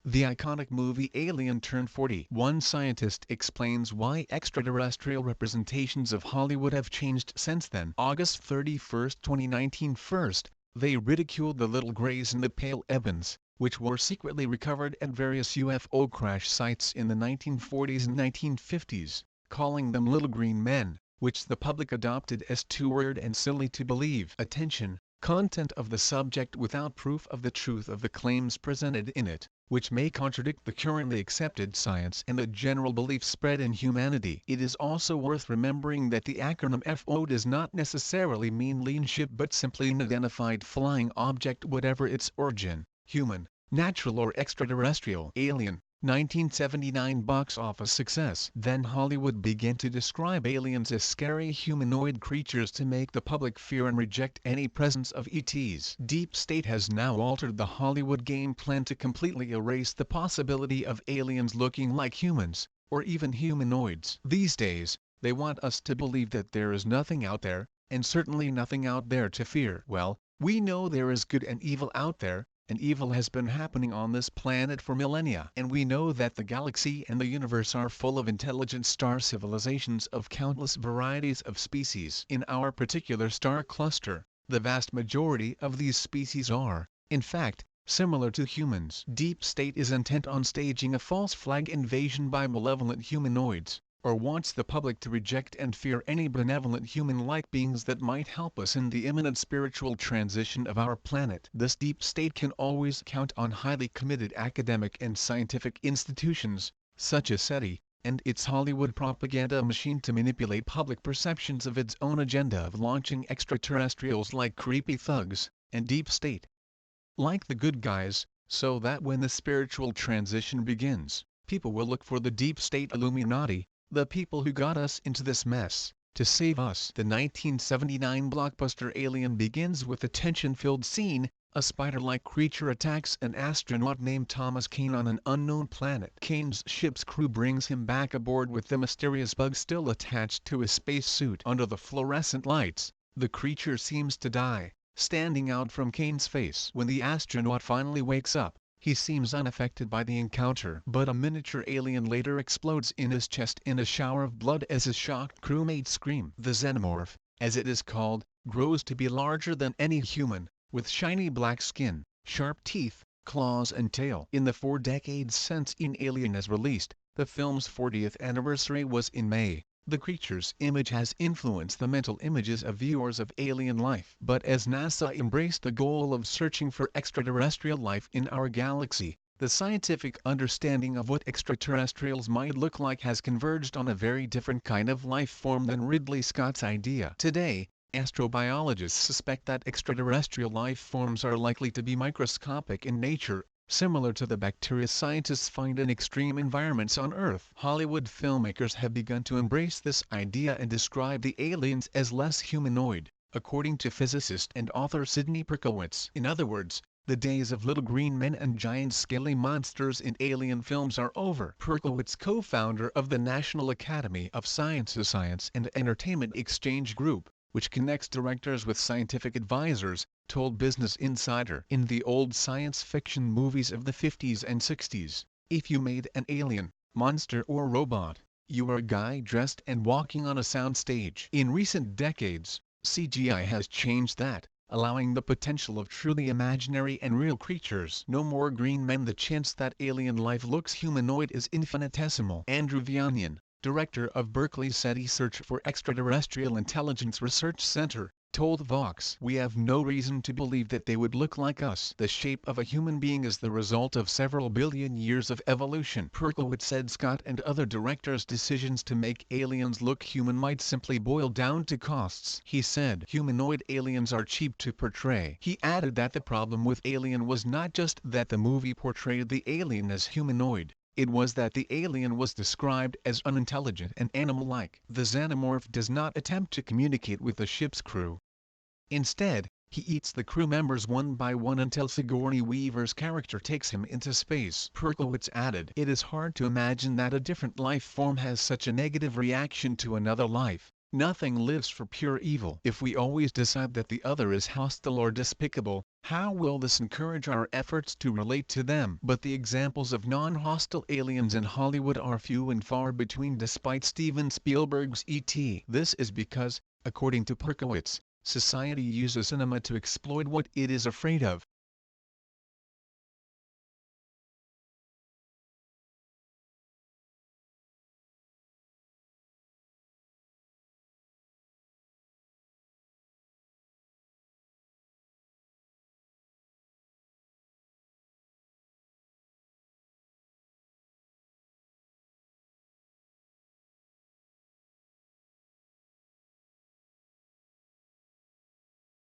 The iconic movie Alien turned 40. One scientist explains why extraterrestrial representations of Hollywood have changed since then. August 31, 2019. First, they ridiculed the little grays and the pale ebons, which were secretly recovered at various UFO crash sites in the 1940s and 1950s, calling them little green men, which the public adopted as too weird and silly to believe. Attention, content of the subject without proof of the truth of the claims presented in it, which may contradict the currently accepted science and the general belief spread in humanity. It is also worth remembering that the acronym FO does not necessarily mean alien ship but simply an identified flying object, whatever its origin, human, natural or extraterrestrial. Alien, 1979 box office success. Then Hollywood began to describe aliens as scary humanoid creatures to make the public fear and reject any presence of ETs. Deep State has now altered the Hollywood game plan to completely erase the possibility of aliens looking like humans, or even humanoids. These days, they want us to believe that there is nothing out there, and certainly nothing out there to fear. Well, we know there is good and evil out there, and evil has been happening on this planet for millennia. And we know that the galaxy and the universe are full of intelligent star civilizations of countless varieties of species. In our particular star cluster, the vast majority of these species are, in fact, similar to humans. Deep State is intent on staging a false flag invasion by malevolent humanoids, or wants the public to reject and fear any benevolent human-like beings that might help us in the imminent spiritual transition of our planet. This deep state can always count on highly committed academic and scientific institutions, such as SETI, and its Hollywood propaganda machine to manipulate public perceptions of its own agenda of launching extraterrestrials like creepy thugs, and deep state like the good guys, so that when the spiritual transition begins, people will look for the deep state Illuminati, the people who got us into this mess, to save us. The 1979 blockbuster Alien begins with a tension-filled scene. A spider-like creature attacks an astronaut named Thomas Kane on an unknown planet. Kane's ship's crew brings him back aboard with the mysterious bug still attached to his spacesuit. Under the fluorescent lights, the creature seems to die, standing out from Kane's face. When the astronaut finally wakes up, he seems unaffected by the encounter. But a miniature alien later explodes in his chest in a shower of blood as his shocked crewmates scream. The xenomorph, as it is called, grows to be larger than any human, with shiny black skin, sharp teeth, claws and tail. In the 4 decades since Alien is released, the film's 40th anniversary was in May. The creature's image has influenced the mental images of viewers of alien life. But as NASA embraced the goal of searching for extraterrestrial life in our galaxy, the scientific understanding of what extraterrestrials might look like has converged on a very different kind of life form than Ridley Scott's idea. Today, astrobiologists suspect that extraterrestrial life forms are likely to be microscopic in nature, similar to the bacteria scientists find in extreme environments on Earth. Hollywood filmmakers have begun to embrace this idea and describe the aliens as less humanoid, according to physicist and author Sidney Perkowitz. In other words, the days of little green men and giant scaly monsters in alien films are over. Perkowitz, co-founder of the National Academy of Sciences Science and Entertainment Exchange Group, which connects directors with scientific advisors, told Business Insider. In the old science fiction movies of the 50s and 60s, if you made an alien, monster or robot, you were a guy dressed and walking on a sound stage. In recent decades, CGI has changed that, allowing the potential of truly imaginary and real creatures. No more green men. The chance that alien life looks humanoid is infinitesimal. Andrew Vianian, director of Berkeley's SETI Search for Extraterrestrial Intelligence Research Center, told Vox, "We have no reason to believe that they would look like us. The shape of a human being is the result of several billion years of evolution." Perkowitz said Scott and other directors' decisions to make aliens look human might simply boil down to costs. He said humanoid aliens are cheap to portray. He added that the problem with Alien was not just that the movie portrayed the alien as humanoid, it was that the alien was described as unintelligent and animal-like. The xenomorph does not attempt to communicate with the ship's crew. Instead, he eats the crew members one by one until Sigourney Weaver's character takes him into space. Perkowitz added, "It is hard to imagine that a different life form has such a negative reaction to another life, Nothing lives for pure evil. If we always decide that the other is hostile or despicable, how will this encourage our efforts to relate to them? But the examples of non-hostile aliens in Hollywood are few and far between despite Steven Spielberg's E.T. This is because, according to Perkowitz, society uses cinema to exploit what it is afraid of.